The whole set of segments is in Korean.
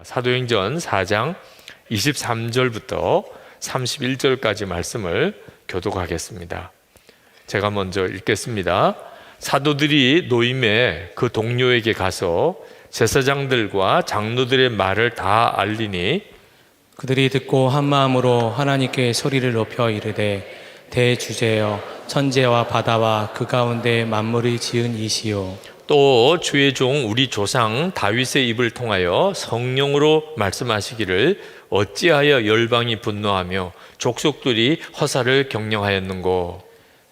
사도행전 4장 23절부터 31절까지 말씀을 교독하겠습니다. 제가 먼저 읽겠습니다. 사도들이 노임에 그 동료에게 가서 제사장들과 장로들의 말을 다 알리니 그들이 듣고 한 마음으로 하나님께 소리를 높여 이르되 대주제여 천지와 바다와 그 가운데 만물이 지은 이시요 또 주의 종 우리 조상 다윗의 입을 통하여 성령으로 말씀하시기를 어찌하여 열방이 분노하며 족속들이 허사를 경영하였는고.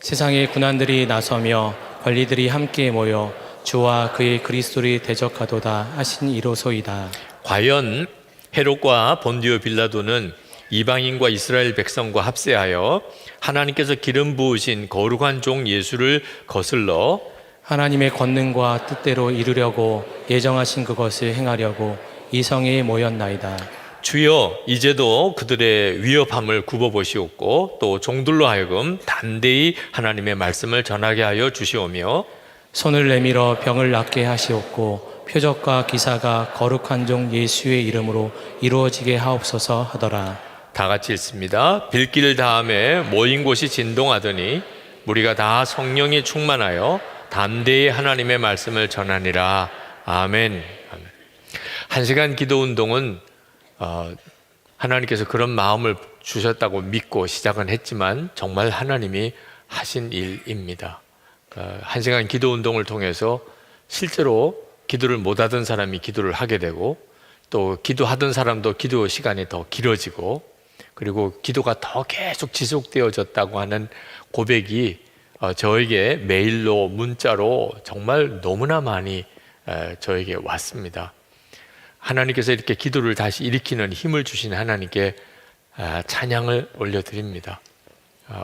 세상의 군안들이 나서며 관리들이 함께 모여 주와 그의 그리스도를 대적하도다 하신 이로소이다. 과연 헤롯과 본디오 빌라도는 이방인과 이스라엘 백성과 합세하여 하나님께서 기름 부으신 거룩한 종 예수를 거슬러 하나님의 권능과 뜻대로 이루려고 예정하신 그것을 행하려고 이 성에 모였나이다. 주여 이제도 그들의 위협함을 굽어보시옵고 또 종들로 하여금 담대히 하나님의 말씀을 전하게 하여 주시오며 손을 내밀어 병을 낫게 하시옵고 표적과 기사가 거룩한 종 예수의 이름으로 이루어지게 하옵소서 하더라. 다 같이 읽습니다. 빌길 다음에 모인 곳이 진동하더니 우리가 다 성령이 충만하여 담대히 하나님의 말씀을 전하니라. 아멘. 한 시간 기도 운동은 하나님께서 그런 마음을 주셨다고 믿고 시작은 했지만 정말 하나님이 하신 일입니다. 한 시간 기도 운동을 통해서 실제로 기도를 못하던 사람이 기도를 하게 되고 또 기도하던 사람도 기도 시간이 더 길어지고 그리고 기도가 더 계속 지속되어졌다고 하는 고백이 저에게 메일로 문자로 정말 너무나 많이 저에게 왔습니다. 하나님께서 이렇게 기도를 다시 일으키는 힘을 주신 하나님께 찬양을 올려드립니다.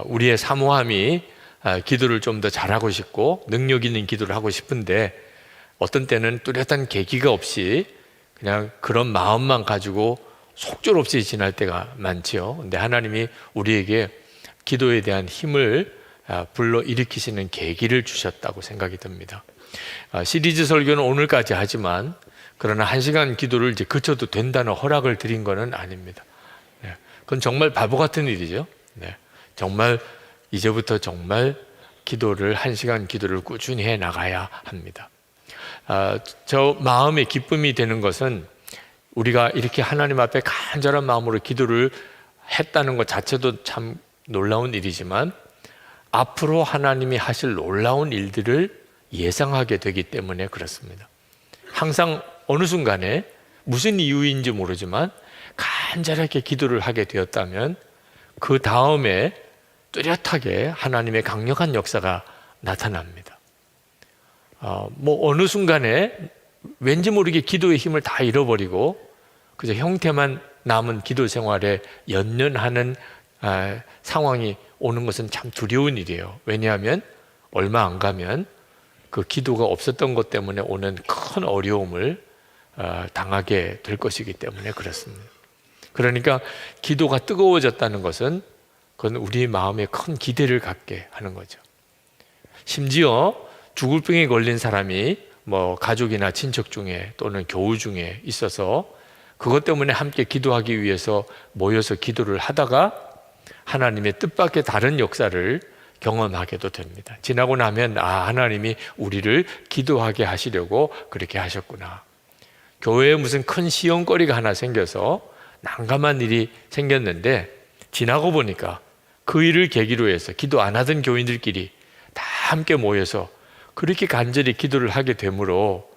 우리의 사모함이 기도를 좀 더 잘하고 싶고 능력 있는 기도를 하고 싶은데 어떤 때는 뚜렷한 계기가 없이 그냥 그런 마음만 가지고 속절없이 지날 때가 많지요. 근데 하나님이 우리에게 기도에 대한 힘을 불러 일으키시는 계기를 주셨다고 생각이 듭니다. 시리즈 설교는 오늘까지 하지만 그러나 한 시간 기도를 이제 그쳐도 된다는 허락을 드린 것은 아닙니다. 그건 정말 바보 같은 일이죠. 정말 이제부터 정말 기도를 한 시간 기도를 꾸준히 해 나가야 합니다. 저 마음의 기쁨이 되는 것은 우리가 이렇게 하나님 앞에 간절한 마음으로 기도를 했다는 것 자체도 참 놀라운 일이지만 앞으로 하나님이 하실 놀라운 일들을 예상하게 되기 때문에 그렇습니다. 항상 어느 순간에 무슨 이유인지 모르지만 간절하게 기도를 하게 되었다면 그 다음에 뚜렷하게 하나님의 강력한 역사가 나타납니다. 어느 순간에 왠지 모르게 기도의 힘을 다 잃어버리고 그저 형태만 남은 기도 생활에 연연하는 상황이 오는 것은 참 두려운 일이에요. 왜냐하면 얼마 안 가면 그 기도가 없었던 것 때문에 오는 큰 어려움을 당하게 될 것이기 때문에 그렇습니다. 그러니까 기도가 뜨거워졌다는 것은 그건 우리 마음에 큰 기대를 갖게 하는 거죠. 심지어 죽을 병에 걸린 사람이 가족이나 친척 중에 또는 교우 중에 있어서 그것 때문에 함께 기도하기 위해서 모여서 기도를 하다가 하나님의 뜻밖의 다른 역사를 경험하게도 됩니다. 지나고 나면 하나님이 우리를 기도하게 하시려고 그렇게 하셨구나. 교회에 무슨 큰 시험거리가 하나 생겨서 난감한 일이 생겼는데 지나고 보니까 그 일을 계기로 해서 기도 안 하던 교인들끼리 다 함께 모여서 그렇게 간절히 기도를 하게 되므로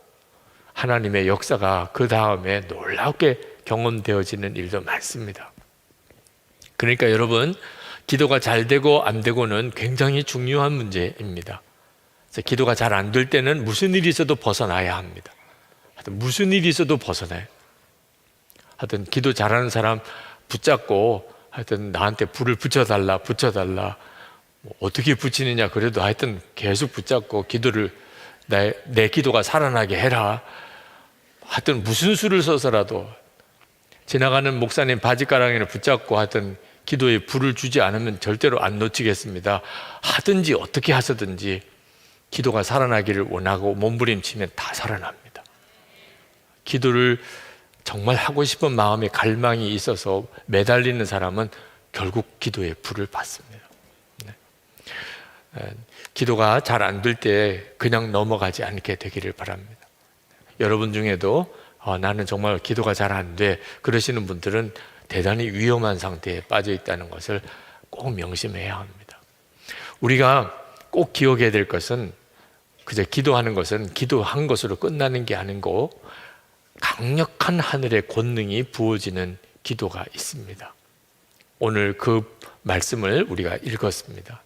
하나님의 역사가 그 다음에 놀랍게 경험되어지는 일도 많습니다. 그러니까 여러분, 기도가 잘 되고 안 되고는 굉장히 중요한 문제입니다. 그래서 기도가 잘 안 될 때는 무슨 일이 있어도 벗어나야 합니다. 하여튼 무슨 일이 있어도 벗어나요. 하여튼 기도 잘하는 사람 붙잡고 하여튼 나한테 불을 붙여달라 어떻게 붙이느냐 그래도 하여튼 계속 붙잡고 기도를 내 기도가 살아나게 해라. 하여튼 무슨 수를 써서라도 지나가는 목사님 바지가랑이를 붙잡고 하여튼 기도에 불을 주지 않으면 절대로 안 놓치겠습니다. 하든지 어떻게 하서든지 기도가 살아나기를 원하고 몸부림치면 다 살아납니다. 기도를 정말 하고 싶은 마음에 갈망이 있어서 매달리는 사람은 결국 기도의 불을 받습니다. 기도가 잘 안 될 때 그냥 넘어가지 않게 되기를 바랍니다. 여러분 중에도 나는 정말 기도가 잘 안 돼 그러시는 분들은 대단히 위험한 상태에 빠져 있다는 것을 꼭 명심해야 합니다. 우리가 꼭 기억해야 될 것은 그저 기도하는 것은 기도한 것으로 끝나는 게 아니고 강력한 하늘의 권능이 부어지는 기도가 있습니다. 오늘 그 말씀을 우리가 읽었습니다.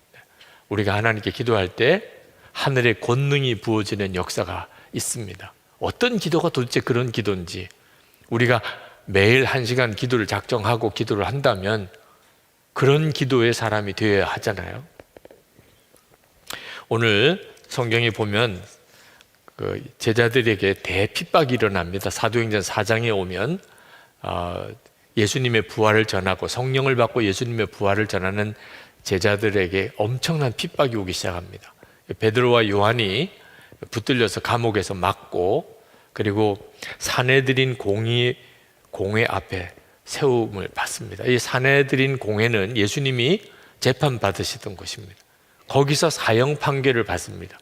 우리가 하나님께 기도할 때 하늘의 권능이 부어지는 역사가 있습니다. 어떤 기도가 도대체 그런 기도인지, 우리가 매일 1시간 기도를 작정하고 기도를 한다면 그런 기도의 사람이 되어야 하잖아요. 오늘 성경에 보면 그 제자들에게 대핍박이 일어납니다. 사도행전 4장에 오면 예수님의 부활을 전하고 성령을 받고 예수님의 부활을 전하는 제자들에게 엄청난 핍박이 오기 시작합니다. 베드로와 요한이 붙들려서 감옥에서 맞고, 그리고 사내들인 공회 앞에 세움을 받습니다. 이 사내들인 공회는 예수님이 재판받으시던 곳입니다. 거기서 사형 판결을 받습니다.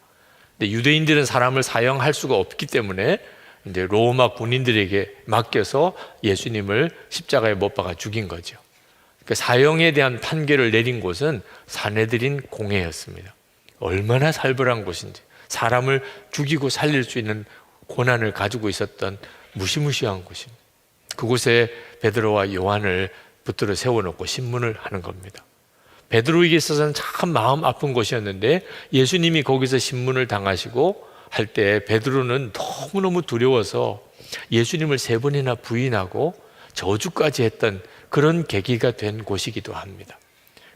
근데 유대인들은 사람을 사형할 수가 없기 때문에 이제 로마 군인들에게 맡겨서 예수님을 십자가에 못 박아 죽인 거죠. 그 사형에 대한 판결을 내린 곳은 사내들인 공회였습니다. 얼마나 살벌한 곳인지, 사람을 죽이고 살릴 수 있는 고난을 가지고 있었던 무시무시한 곳입니다. 그곳에 베드로와 요한을 붙들어 세워놓고 신문을 하는 겁니다. 베드로에게 있어서는 참 마음 아픈 곳이었는데 예수님이 거기서 신문을 당하시고 할 때 베드로는 너무너무 두려워서 예수님을 3번이나 부인하고 저주까지 했던 그런 계기가 된 곳이기도 합니다.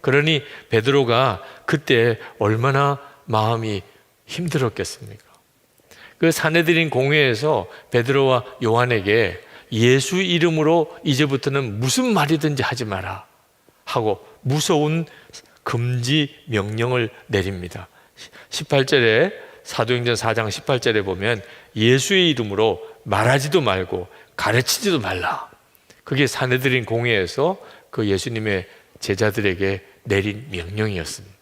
그러니 베드로가 그때 얼마나 마음이 힘들었겠습니까? 그 사내들인 공회에서 베드로와 요한에게 예수 이름으로 이제부터는 무슨 말이든지 하지 마라 하고 무서운 금지 명령을 내립니다. 18절에 사도행전 4장 18절에 보면 예수의 이름으로 말하지도 말고 가르치지도 말라. 그게 사내들인 공회에서 그 예수님의 제자들에게 내린 명령이었습니다.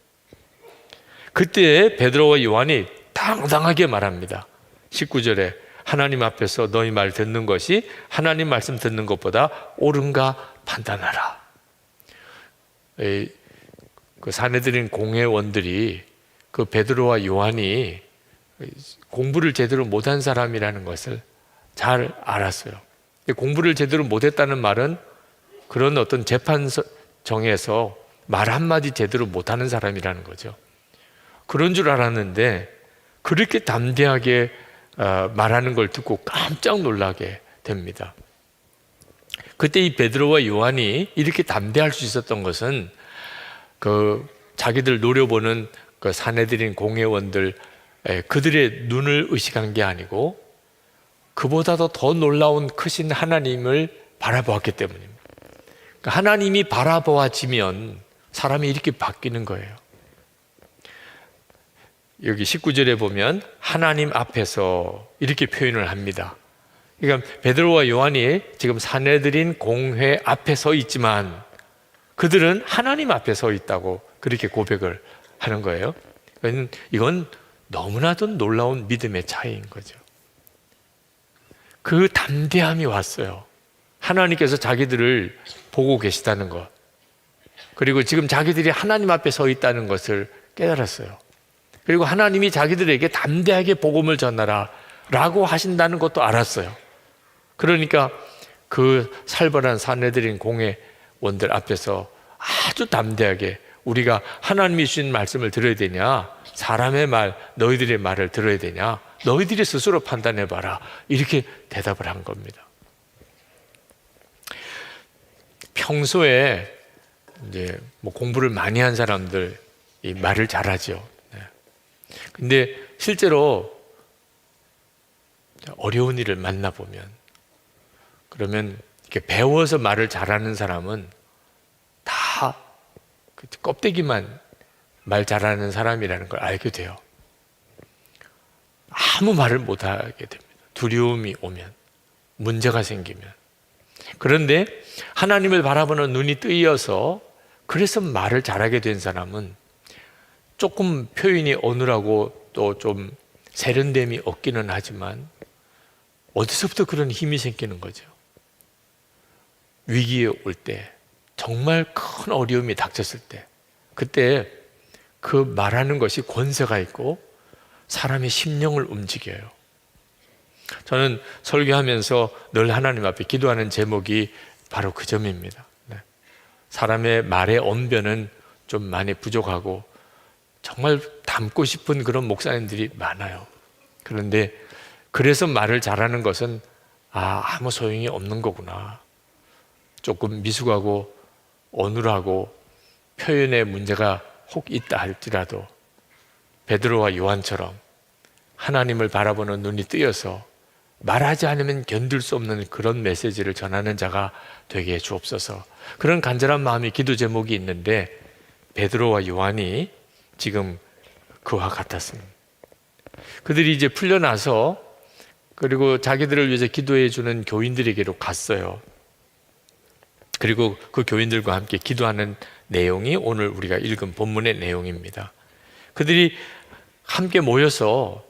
그때 베드로와 요한이 당당하게 말합니다. 19절에 하나님 앞에서 너희 말 듣는 것이 하나님 말씀 듣는 것보다 옳은가 판단하라. 그 사내들인 공회원들이 그 베드로와 요한이 공부를 제대로 못한 사람이라는 것을 잘 알았어요. 공부를 제대로 못했다는 말은 그런 어떤 재판정에서 말 한마디 제대로 못하는 사람이라는 거죠. 그런 줄 알았는데 그렇게 담대하게 말하는 걸 듣고 깜짝 놀라게 됩니다. 그때 이 베드로와 요한이 이렇게 담대할 수 있었던 것은 그 자기들 노려보는 그 사내들인 공회원들 그들의 눈을 의식한 게 아니고 그보다도 더 놀라운 크신 하나님을 바라보았기 때문입니다. 그러니까 하나님이 바라보아지면 사람이 이렇게 바뀌는 거예요. 여기 19절에 보면 하나님 앞에서 이렇게 표현을 합니다. 그러니까 베드로와 요한이 지금 사내들인 공회 앞에 서 있지만 그들은 하나님 앞에 서 있다고 그렇게 고백을 하는 거예요. 이건 너무나도 놀라운 믿음의 차이인 거죠. 그 담대함이 왔어요. 하나님께서 자기들을 보고 계시다는 것, 그리고 지금 자기들이 하나님 앞에 서 있다는 것을 깨달았어요. 그리고 하나님이 자기들에게 담대하게 복음을 전하라 라고 하신다는 것도 알았어요. 그러니까 그 살벌한 사내들인 공회원들 앞에서 아주 담대하게 우리가 하나님이 주신 말씀을 들어야 되냐, 사람의 말, 너희들의 말을 들어야 되냐, 너희들이 스스로 판단해봐라, 이렇게 대답을 한 겁니다. 평소에 이제 뭐 공부를 많이 한 사람들 이 말을 잘하죠. 근데 실제로 어려운 일을 만나보면, 그러면 이렇게 배워서 말을 잘하는 사람은 다 껍데기만 말 잘하는 사람이라는 걸 알게 돼요. 아무 말을 못하게 됩니다. 두려움이 오면, 문제가 생기면. 그런데 하나님을 바라보는 눈이 뜨여서 그래서 말을 잘하게 된 사람은 조금 표현이 어눌하고 또 좀 세련됨이 없기는 하지만 어디서부터 그런 힘이 생기는 거죠? 위기에 올 때, 정말 큰 어려움이 닥쳤을 때, 그때 그 말하는 것이 권세가 있고 사람의 심령을 움직여요. 저는 설교하면서 늘 하나님 앞에 기도하는 제목이 바로 그 점입니다. 사람의 말의 언변은 좀 많이 부족하고 정말 닮고 싶은 그런 목사님들이 많아요. 그런데 그래서 말을 잘하는 것은 아무 소용이 없는 거구나. 조금 미숙하고 어눌하고 표현에 문제가 혹 있다 할지라도 베드로와 요한처럼 하나님을 바라보는 눈이 뜨여서 말하지 않으면 견딜 수 없는 그런 메시지를 전하는 자가 되게 해 주옵소서. 그런 간절한 마음이 기도 제목이 있는데 베드로와 요한이 지금 그와 같았습니다. 그들이 이제 풀려나서 그리고 자기들을 위해서 기도해 주는 교인들에게로 갔어요. 그리고 그 교인들과 함께 기도하는 내용이 오늘 우리가 읽은 본문의 내용입니다. 그들이 함께 모여서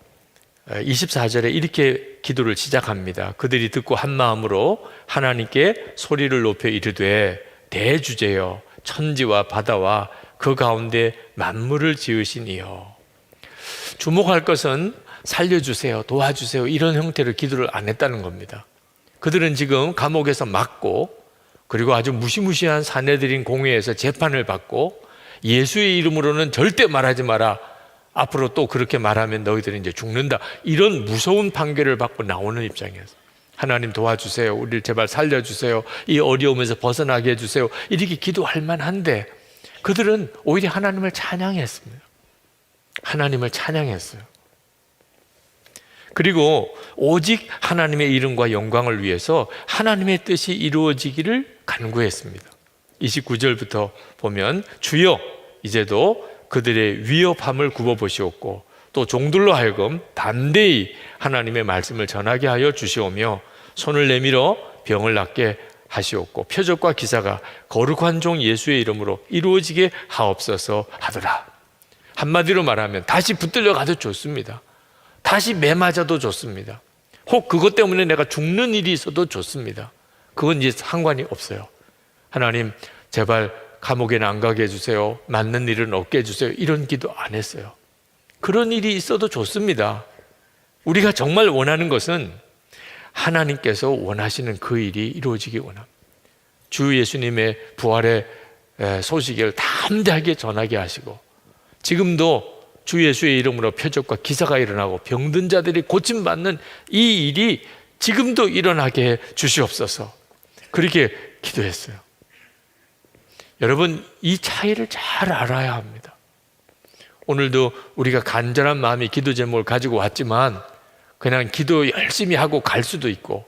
24절에 이렇게 기도를 시작합니다. 그들이 듣고 한 마음으로 하나님께 소리를 높여 이르되 대주제여 천지와 바다와 그 가운데 만물을 지으신 이여. 주목할 것은 살려주세요, 도와주세요 이런 형태로 기도를 안 했다는 겁니다. 그들은 지금 감옥에서 맞고 그리고 아주 무시무시한 사내들인 공회에서 재판을 받고 예수의 이름으로는 절대 말하지 마라, 앞으로 또 그렇게 말하면 너희들은 이제 죽는다, 이런 무서운 판결을 받고 나오는 입장이었어요. 하나님 도와주세요, 우리를 제발 살려주세요, 이 어려움에서 벗어나게 해주세요 이렇게 기도할 만한데 그들은 오히려 하나님을 찬양했습니다. 하나님을 찬양했어요. 그리고 오직 하나님의 이름과 영광을 위해서 하나님의 뜻이 이루어지기를 간구했습니다. 29절부터 보면 주여 이제도 그들의 위협함을 굽어보시옵고 또 종들로 하여금 담대히 하나님의 말씀을 전하게 하여 주시오며 손을 내밀어 병을 낫게 하시옵고 표적과 기사가 거룩한 종 예수의 이름으로 이루어지게 하옵소서 하더라. 한마디로 말하면 다시 붙들려 가도 좋습니다. 다시 매 맞아도 좋습니다. 혹 그것 때문에 내가 죽는 일이 있어도 좋습니다. 그건 이제 상관이 없어요. 하나님 제발 감옥에는 안 가게 해주세요, 맞는 일은 없게 해주세요 이런 기도 안 했어요. 그런 일이 있어도 좋습니다. 우리가 정말 원하는 것은 하나님께서 원하시는 그 일이 이루어지기 원합니다. 주 예수님의 부활의 소식을 담대하게 전하게 하시고 지금도 주 예수의 이름으로 표적과 기사가 일어나고 병든 자들이 고침받는 이 일이 지금도 일어나게 해 주시옵소서. 그렇게 기도했어요. 여러분 이 차이를 잘 알아야 합니다. 오늘도 우리가 간절한 마음이 기도 제목을 가지고 왔지만 그냥 기도 열심히 하고 갈 수도 있고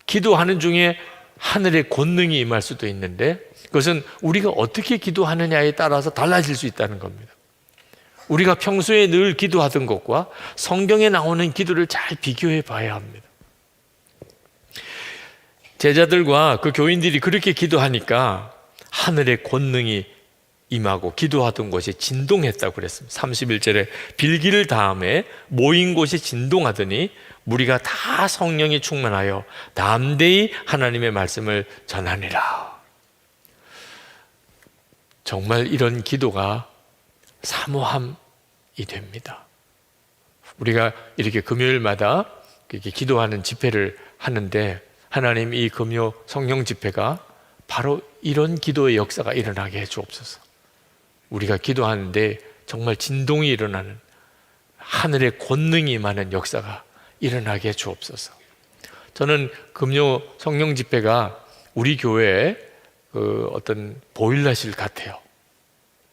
기도하는 중에 하늘의 권능이 임할 수도 있는데 그것은 우리가 어떻게 기도하느냐에 따라서 달라질 수 있다는 겁니다. 우리가 평소에 늘 기도하던 것과 성경에 나오는 기도를 잘 비교해 봐야 합니다. 제자들과 그 교인들이 그렇게 기도하니까 하늘의 권능이 임하고 기도하던 곳이 진동했다고 그랬습니다. 31절에 빌기를 다음에 모인 곳이 진동하더니 무리가 다 성령이 충만하여 담대히 하나님의 말씀을 전하니라. 정말 이런 기도가 사모함이 됩니다. 우리가 이렇게 금요일마다 이렇게 기도하는 집회를 하는데 하나님 이 금요 성령 집회가 바로 이런 기도의 역사가 일어나게 해 주옵소서. 우리가 기도하는데 정말 진동이 일어나는 하늘의 권능이 임하는 역사가 일어나게 해 주옵소서. 저는 금요 성령 집회가 우리 교회의 그 어떤 보일러실 같아요.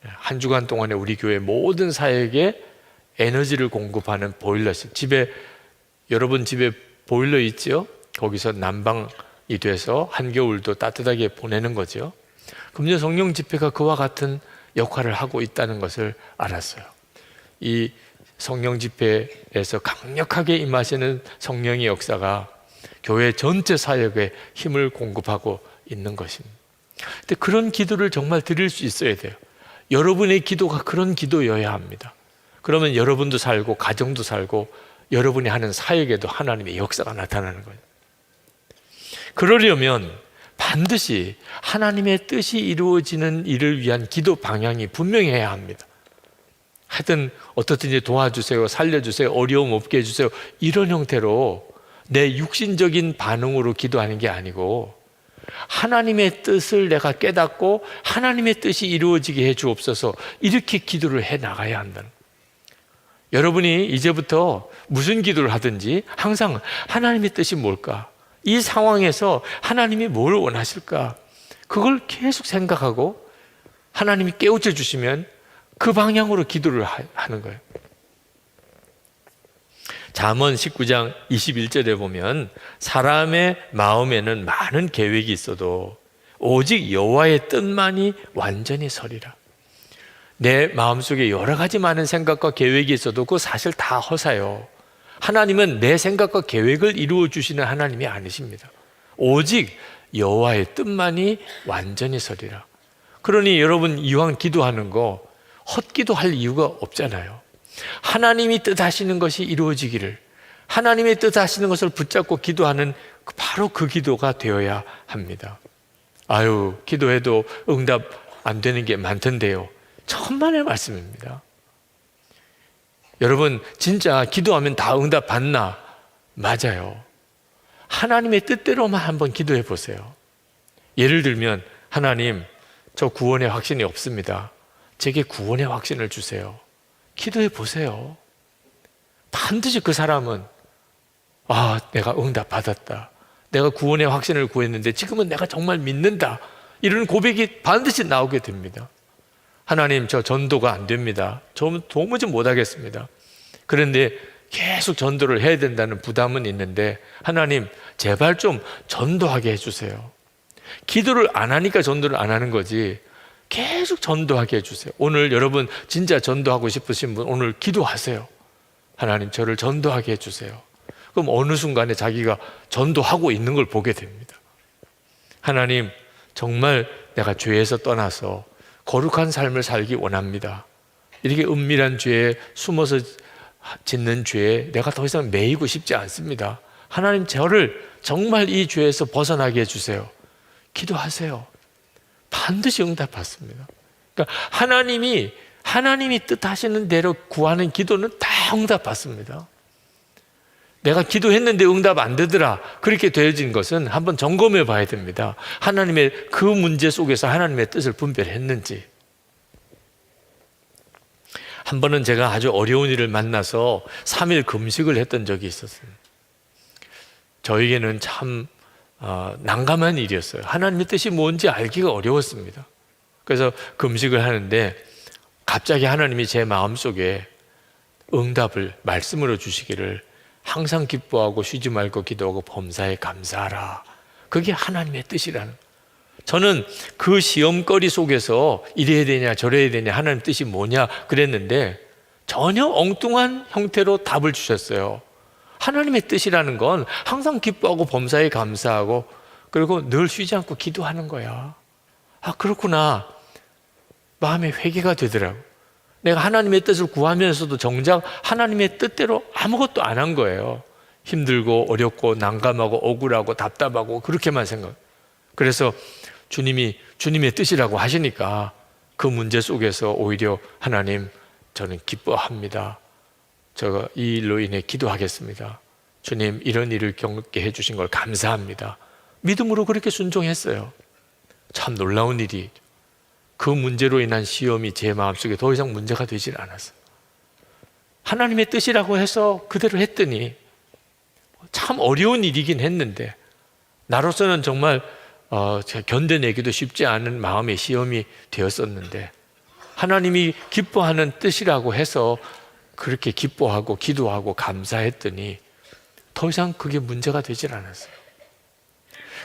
한 주간 동안에 우리 교회 모든 사역에 에너지를 공급하는 보일러실. 여러분 집에 보일러 있죠? 거기서 난방이 돼서 한겨울도 따뜻하게 보내는 거죠. 금요 성령 집회가 그와 같은 역할을 하고 있다는 것을 알았어요. 이 성령 집회에서 강력하게 임하시는 성령의 역사가 교회 전체 사역에 힘을 공급하고 있는 것입니다. 근데 그런 기도를 정말 드릴 수 있어야 돼요. 여러분의 기도가 그런 기도여야 합니다. 그러면 여러분도 살고 가정도 살고 여러분이 하는 사역에도 하나님의 역사가 나타나는 거예요. 그러려면 반드시 하나님의 뜻이 이루어지는 일을 위한 기도 방향이 분명해야 합니다. 하여튼 어떻든지 도와주세요, 살려주세요, 어려움 없게 해주세요, 이런 형태로 내 육신적인 반응으로 기도하는 게 아니고 하나님의 뜻을 내가 깨닫고 하나님의 뜻이 이루어지게 해 주옵소서, 이렇게 기도를 해 나가야 한다는 거예요. 여러분이 이제부터 무슨 기도를 하든지 항상 하나님의 뜻이 뭘까? 이 상황에서 하나님이 뭘 원하실까? 그걸 계속 생각하고 하나님이 깨우쳐 주시면 그 방향으로 기도를 하는 거예요. 잠언 19장 21절에 보면 사람의 마음에는 많은 계획이 있어도 오직 여호와의 뜻만이 완전히 서리라. 내 마음속에 여러 가지 많은 생각과 계획이 있어도 그거 사실 다 허사요. 하나님은 내 생각과 계획을 이루어 주시는 하나님이 아니십니다. 오직 여호와의 뜻만이 완전히 서리라. 그러니 여러분 이왕 기도하는 거 헛기도할 이유가 없잖아요. 하나님이 뜻하시는 것이 이루어지기를, 하나님의 뜻하시는 것을 붙잡고 기도하는 바로 그 기도가 되어야 합니다. 아유, 기도해도 응답 안 되는 게 많던데요. 천만의 말씀입니다. 여러분 진짜 기도하면 다 응답 받나? 맞아요. 하나님의 뜻대로만 한번 기도해 보세요. 예를 들면 하나님, 저 구원의 확신이 없습니다. 제게 구원의 확신을 주세요. 기도해 보세요. 반드시 그 사람은 내가 응답 받았다, 내가 구원의 확신을 구했는데 지금은 내가 정말 믿는다, 이런 고백이 반드시 나오게 됩니다. 하나님, 저 전도가 안 됩니다. 저 도무지 못하겠습니다. 그런데 계속 전도를 해야 된다는 부담은 있는데 하나님, 제발 좀 전도하게 해주세요. 기도를 안 하니까 전도를 안 하는 거지, 계속 전도하게 해주세요. 오늘 여러분 진짜 전도하고 싶으신 분 오늘 기도하세요. 하나님, 저를 전도하게 해주세요. 그럼 어느 순간에 자기가 전도하고 있는 걸 보게 됩니다. 하나님, 정말 내가 죄에서 떠나서 거룩한 삶을 살기 원합니다. 이렇게 은밀한 죄에 숨어서 짓는 죄에 내가 더 이상 매이고 싶지 않습니다. 하나님, 저를 정말 이 죄에서 벗어나게 해주세요. 기도하세요. 반드시 응답받습니다. 그러니까 하나님이 뜻하시는 대로 구하는 기도는 다 응답받습니다. 내가 기도했는데 응답 안 되더라, 그렇게 되어진 것은 한번 점검해 봐야 됩니다. 하나님의 그 문제 속에서 하나님의 뜻을 분별했는지. 한 번은 제가 아주 어려운 일을 만나서 3일 금식을 했던 적이 있었어요. 저에게는 참 난감한 일이었어요. 하나님의 뜻이 뭔지 알기가 어려웠습니다. 그래서 금식을 하는데 갑자기 하나님이 제 마음속에 응답을 말씀으로 주시기를, 항상 기뻐하고 쉬지 말고 기도하고 범사에 감사하라. 그게 하나님의 뜻이라는. 저는 그 시험거리 속에서 이래야 되냐 저래야 되냐, 하나님 뜻이 뭐냐 그랬는데 전혀 엉뚱한 형태로 답을 주셨어요. 하나님의 뜻이라는 건 항상 기뻐하고 범사에 감사하고 그리고 늘 쉬지 않고 기도하는 거야. 그렇구나. 마음에 회개가 되더라고. 내가 하나님의 뜻을 구하면서도 정작 하나님의 뜻대로 아무것도 안 한 거예요. 힘들고 어렵고 난감하고 억울하고 답답하고 그렇게만 생각. 그래서 주님의 뜻이라고 하시니까 그 문제 속에서 오히려 하나님, 저는 기뻐합니다. 제가 이 일로 인해 기도하겠습니다. 주님, 이런 일을 겪게 해주신 걸 감사합니다. 믿음으로 그렇게 순종했어요. 참 놀라운 일이, 그 문제로 인한 시험이 제 마음속에 더 이상 문제가 되질 않았어요. 하나님의 뜻이라고 해서 그대로 했더니 참 어려운 일이긴 했는데 나로서는 정말 견뎌내기도 쉽지 않은 마음의 시험이 되었었는데 하나님이 기뻐하는 뜻이라고 해서 그렇게 기뻐하고 기도하고 감사했더니 더 이상 그게 문제가 되질 않았어요.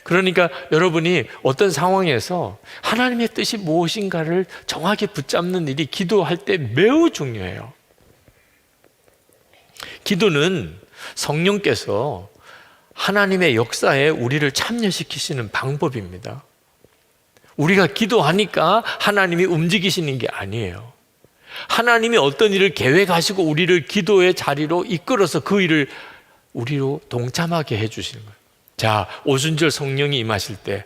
그러니까 여러분이 어떤 상황에서 하나님의 뜻이 무엇인가를 정확히 붙잡는 일이 기도할 때 매우 중요해요. 기도는 성령께서 하나님의 역사에 우리를 참여시키시는 방법입니다. 우리가 기도하니까 하나님이 움직이시는 게 아니에요. 하나님이 어떤 일을 계획하시고 우리를 기도의 자리로 이끌어서 그 일을 우리로 동참하게 해주시는 거예요. 자, 오순절 성령이 임하실 때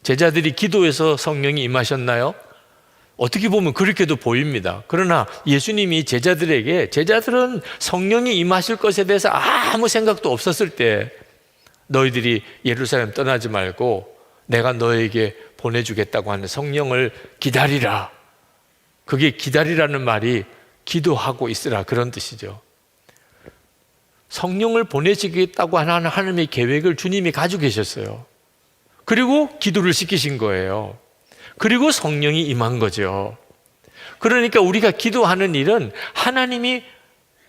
제자들이 기도해서 성령이 임하셨나요? 어떻게 보면 그렇게도 보입니다. 그러나 예수님이 제자들은 성령이 임하실 것에 대해서 아무 생각도 없었을 때 너희들이 예루살렘 떠나지 말고 내가 너에게 보내주겠다고 하는 성령을 기다리라. 그게 기다리라는 말이 기도하고 있으라 그런 뜻이죠. 성령을 보내시겠다고 하는 하나님의 계획을 주님이 가지고 계셨어요. 그리고 기도를 시키신 거예요. 그리고 성령이 임한 거죠. 그러니까 우리가 기도하는 일은 하나님이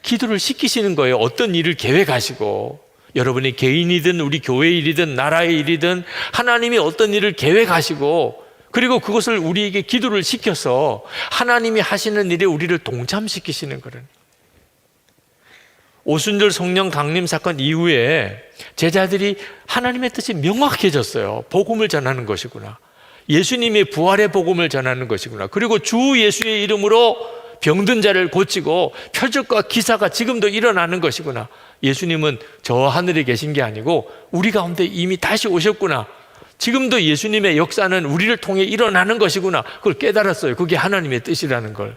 기도를 시키시는 거예요. 어떤 일을 계획하시고, 여러분이 개인이든 우리 교회 일이든 나라의 일이든 하나님이 어떤 일을 계획하시고, 그리고 그것을 우리에게 기도를 시켜서 하나님이 하시는 일에 우리를 동참시키시는 거예요. 오순절 성령 강림 사건 이후에 제자들이 하나님의 뜻이 명확해졌어요. 복음을 전하는 것이구나. 예수님의 부활의 복음을 전하는 것이구나. 그리고 주 예수의 이름으로 병든 자를 고치고 표적과 기사가 지금도 일어나는 것이구나. 예수님은 저 하늘에 계신 게 아니고 우리 가운데 이미 다시 오셨구나. 지금도 예수님의 역사는 우리를 통해 일어나는 것이구나. 그걸 깨달았어요. 그게 하나님의 뜻이라는 걸.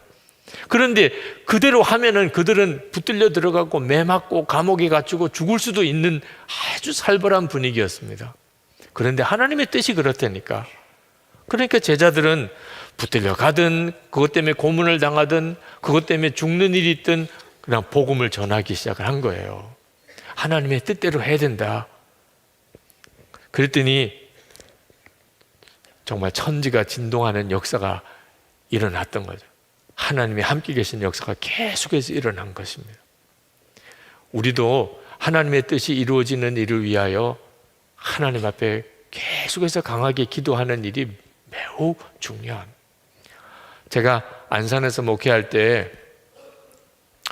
그런데 그대로 하면은 그들은 붙들려 들어가고 매 맞고 감옥에 갇히고 죽을 수도 있는 아주 살벌한 분위기였습니다. 그런데 하나님의 뜻이 그렇다니까. 그러니까 제자들은 붙들려 가든 그것 때문에 고문을 당하든 그것 때문에 죽는 일이 있든 그냥 복음을 전하기 시작을 한 거예요. 하나님의 뜻대로 해야 된다. 그랬더니 정말 천지가 진동하는 역사가 일어났던 거죠. 하나님이 함께 계신 역사가 계속해서 일어난 것입니다. 우리도 하나님의 뜻이 이루어지는 일을 위하여 하나님 앞에 계속해서 강하게 기도하는 일이 매우 중요합니다. 제가 안산에서 목회할 때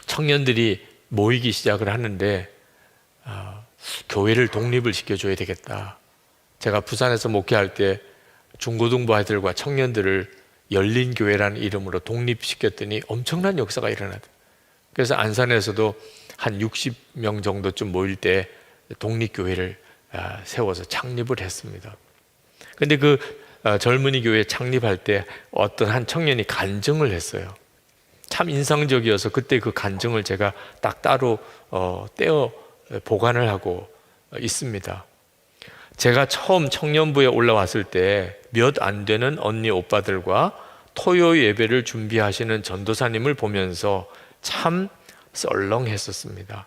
청년들이 모이기 시작을 하는데 교회를 독립을 시켜줘야 되겠다. 제가 부산에서 목회할 때 중고등부 아이들과 청년들을 열린교회라는 이름으로 독립시켰더니 엄청난 역사가 일어나더라고요. 그래서 안산에서도 한 60명 정도쯤 모일 때 독립교회를 세워서 창립을 했습니다. 그런데 그 젊은이 교회 창립할 때 어떤 한 청년이 간증을 했어요. 참 인상적이어서 그때 그 간증을 제가 딱 따로 떼어 보관을 하고 있습니다. 제가 처음 청년부에 올라왔을 때 몇 안 되는 언니 오빠들과 토요 예배를 준비하시는 전도사님을 보면서 참 썰렁했었습니다.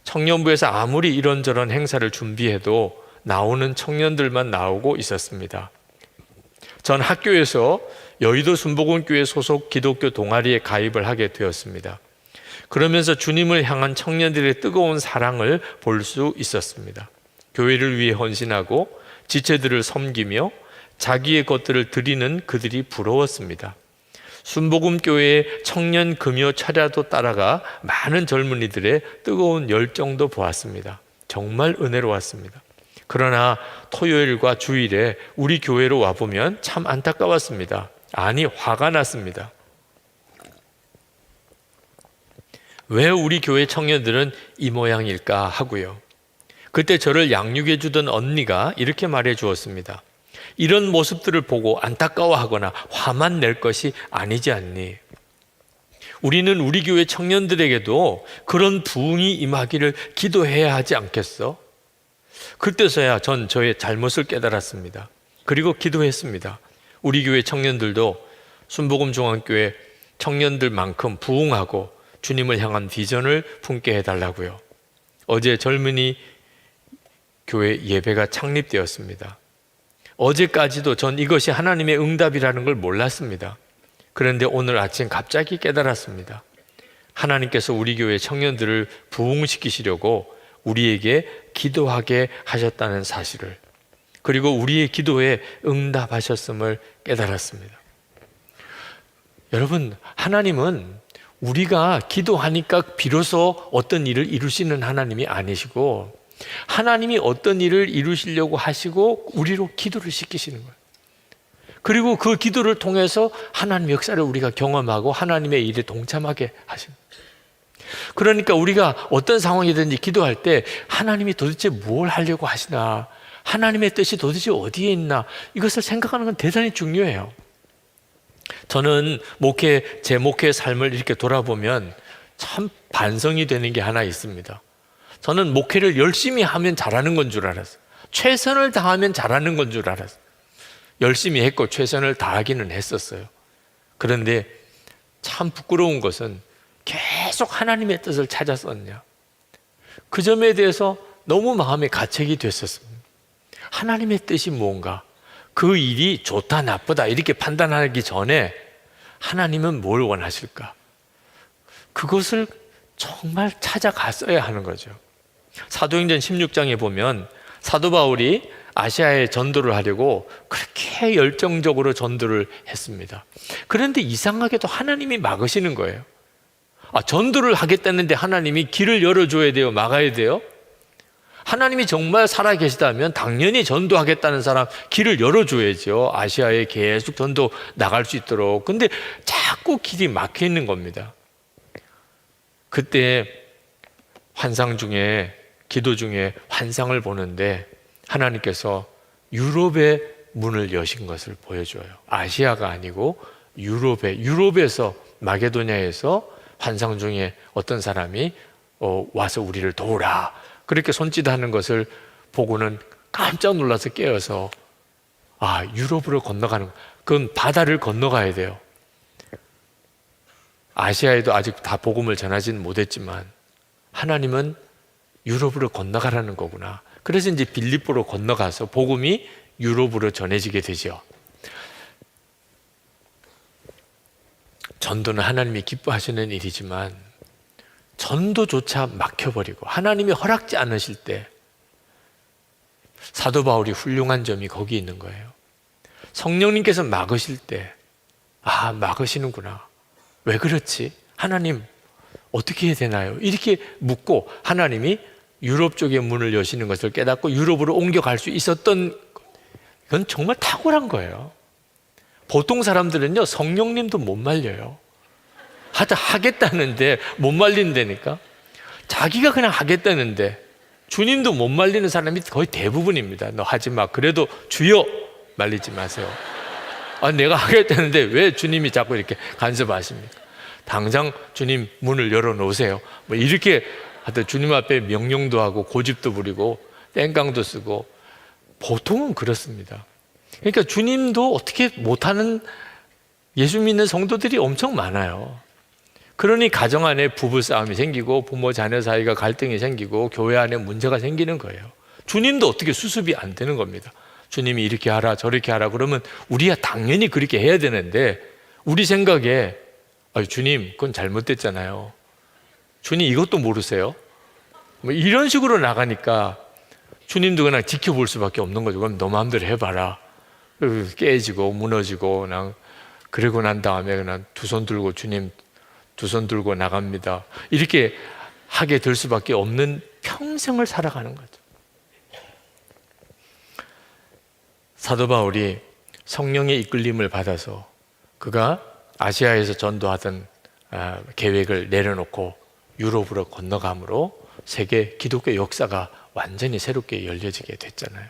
청년부에서 아무리 이런저런 행사를 준비해도 나오는 청년들만 나오고 있었습니다. 전 학교에서 여의도 순복음교회 소속 기독교 동아리에 가입을 하게 되었습니다. 그러면서 주님을 향한 청년들의 뜨거운 사랑을 볼 수 있었습니다. 교회를 위해 헌신하고 지체들을 섬기며 자기의 것들을 드리는 그들이 부러웠습니다. 순복음교회의 청년 금요 철야도 따라가 많은 젊은이들의 뜨거운 열정도 보았습니다. 정말 은혜로웠습니다. 그러나 토요일과 주일에 우리 교회로 와보면 참 안타까웠습니다. 아니, 화가 났습니다. 왜 우리 교회 청년들은 이 모양일까 하고요. 그때 저를 양육해 주던 언니가 이렇게 말해 주었습니다. 이런 모습들을 보고 안타까워하거나 화만 낼 것이 아니지 않니? 우리는 우리 교회 청년들에게도 그런 부흥이 임하기를 기도해야 하지 않겠어? 그때서야 전 저의 잘못을 깨달았습니다. 그리고 기도했습니다. 우리 교회 청년들도 순복음중앙교회 청년들만큼 부흥하고 주님을 향한 비전을 품게 해달라고요. 어제 젊은이 교회 예배가 창립되었습니다. 어제까지도 전 이것이 하나님의 응답이라는 걸 몰랐습니다. 그런데 오늘 아침 갑자기 깨달았습니다. 하나님께서 우리 교회 청년들을 부흥시키시려고 우리에게 기도하게 하셨다는 사실을, 그리고 우리의 기도에 응답하셨음을 깨달았습니다. 여러분, 하나님은 우리가 기도하니까 비로소 어떤 일을 이루시는 하나님이 아니시고 하나님이 어떤 일을 이루시려고 하시고 우리로 기도를 시키시는 거예요. 그리고 그 기도를 통해서 하나님의 역사를 우리가 경험하고 하나님의 일에 동참하게 하시는 거예요. 그러니까 우리가 어떤 상황이든지 기도할 때 하나님이 도대체 뭘 하려고 하시나, 하나님의 뜻이 도대체 어디에 있나, 이것을 생각하는 건 대단히 중요해요. 저는 제 목회의 삶을 이렇게 돌아보면 참 반성이 되는 게 하나 있습니다. 저는 목회를 열심히 하면 잘하는 건 줄 알았어요. 최선을 다하면 잘하는 건 줄 알았어요. 열심히 했고 최선을 다하기는 했었어요. 그런데 참 부끄러운 것은 계속 하나님의 뜻을 찾았었냐, 그 점에 대해서 너무 마음에 가책이 됐었습니다. 하나님의 뜻이 뭔가, 그 일이 좋다 나쁘다 이렇게 판단하기 전에 하나님은 뭘 원하실까, 그것을 정말 찾아갔어야 하는 거죠. 사도행전 16장에 보면 사도 바울이 아시아에 전도를 하려고 그렇게 열정적으로 전도를 했습니다. 그런데 이상하게도 하나님이 막으시는 거예요. 전도를 하겠다는데 하나님이 길을 열어줘야 돼요, 막아야 돼요? 하나님이 정말 살아계시다면 당연히 전도하겠다는 사람 길을 열어줘야죠. 아시아에 계속 전도 나갈 수 있도록. 근데 자꾸 길이 막혀 있는 겁니다. 그때 환상 중에, 기도 중에 환상을 보는데 하나님께서 유럽의 문을 여신 것을 보여줘요. 아시아가 아니고 유럽에서, 마게도냐에서 환상 중에 어떤 사람이 와서 우리를 도우라, 그렇게 손짓하는 것을 보고는 깜짝 놀라서 깨어서, 유럽으로 건너가는, 그건 바다를 건너가야 돼요. 아시아에도 아직 다 복음을 전하지는 못했지만 하나님은 유럽으로 건너가라는 거구나. 그래서 이제 빌립보로 건너가서 복음이 유럽으로 전해지게 되죠. 전도는 하나님이 기뻐하시는 일이지만 전도조차 막혀버리고 하나님이 허락지 않으실 때, 사도 바울이 훌륭한 점이 거기 있는 거예요. 성령님께서 막으실 때, 막으시는구나, 왜 그렇지? 하나님 어떻게 해야 되나요? 이렇게 묻고 하나님이 유럽 쪽의 문을 여시는 것을 깨닫고 유럽으로 옮겨갈 수 있었던, 이건 정말 탁월한 거예요. 보통 사람들은요, 성령님도 못 말려요. 하겠다는데 못 말린다니까. 자기가 그냥 하겠다는데 주님도 못 말리는 사람이 거의 대부분입니다. 너 하지 마. 그래도 주여 말리지 마세요. 내가 하겠다는데 왜 주님이 자꾸 이렇게 간섭하십니까? 당장 주님 문을 열어놓으세요. 이렇게 하여튼 주님 앞에 명령도 하고 고집도 부리고 땡깡도 쓰고, 보통은 그렇습니다. 그러니까 주님도 어떻게 못하는 예수 믿는 성도들이 엄청 많아요. 그러니 가정 안에 부부 싸움이 생기고 부모 자녀 사이가 갈등이 생기고 교회 안에 문제가 생기는 거예요. 주님도 어떻게 수습이 안 되는 겁니다. 주님이 이렇게 하라 저렇게 하라 그러면 우리야 당연히 그렇게 해야 되는데, 우리 생각에 주님 그건 잘못됐잖아요, 주님 이것도 모르세요? 이런 식으로 나가니까 주님도 그냥 지켜볼 수밖에 없는 거죠. 그럼 너 마음대로 해봐라. 깨지고 무너지고, 그냥 그러고 난 다음에 그냥 두 손 들고 주님 두 손 들고 나갑니다. 이렇게 하게 될 수밖에 없는 평생을 살아가는 거죠. 사도 바울이 성령의 이끌림을 받아서 그가 아시아에서 전도하던 계획을 내려놓고 유럽으로 건너감으로 세계 기독교 역사가 완전히 새롭게 열려지게 됐잖아요.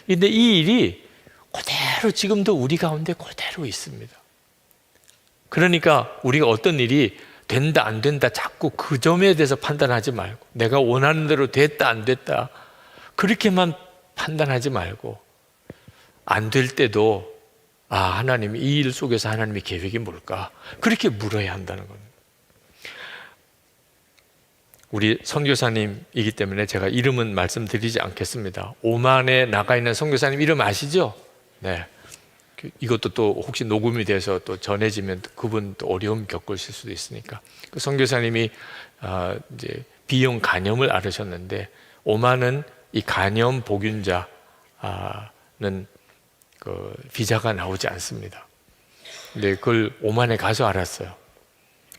그런데 이 일이 그대로 지금도 우리 가운데 그대로 있습니다. 그러니까 우리가 어떤 일이 된다 안 된다 자꾸 그 점에 대해서 판단하지 말고, 내가 원하는 대로 됐다 안 됐다 그렇게만 판단하지 말고, 안 될 때도 하나님 이 일 속에서 하나님의 계획이 뭘까, 그렇게 물어야 한다는 겁니다. 우리 선교사님이기 때문에 제가 이름은 말씀드리지 않겠습니다. 오만에 나가 있는 선교사님 이름 아시죠? 네. 이것도 또 혹시 녹음이 돼서 또 전해지면 그분 또 어려움 겪으실 수도 있으니까. 그 선교사님이 이제 B형 간염을 앓으셨는데, 오만은 이 간염 복균자는 그 비자가 나오지 않습니다. 근데 그걸 오만에 가서 알았어요.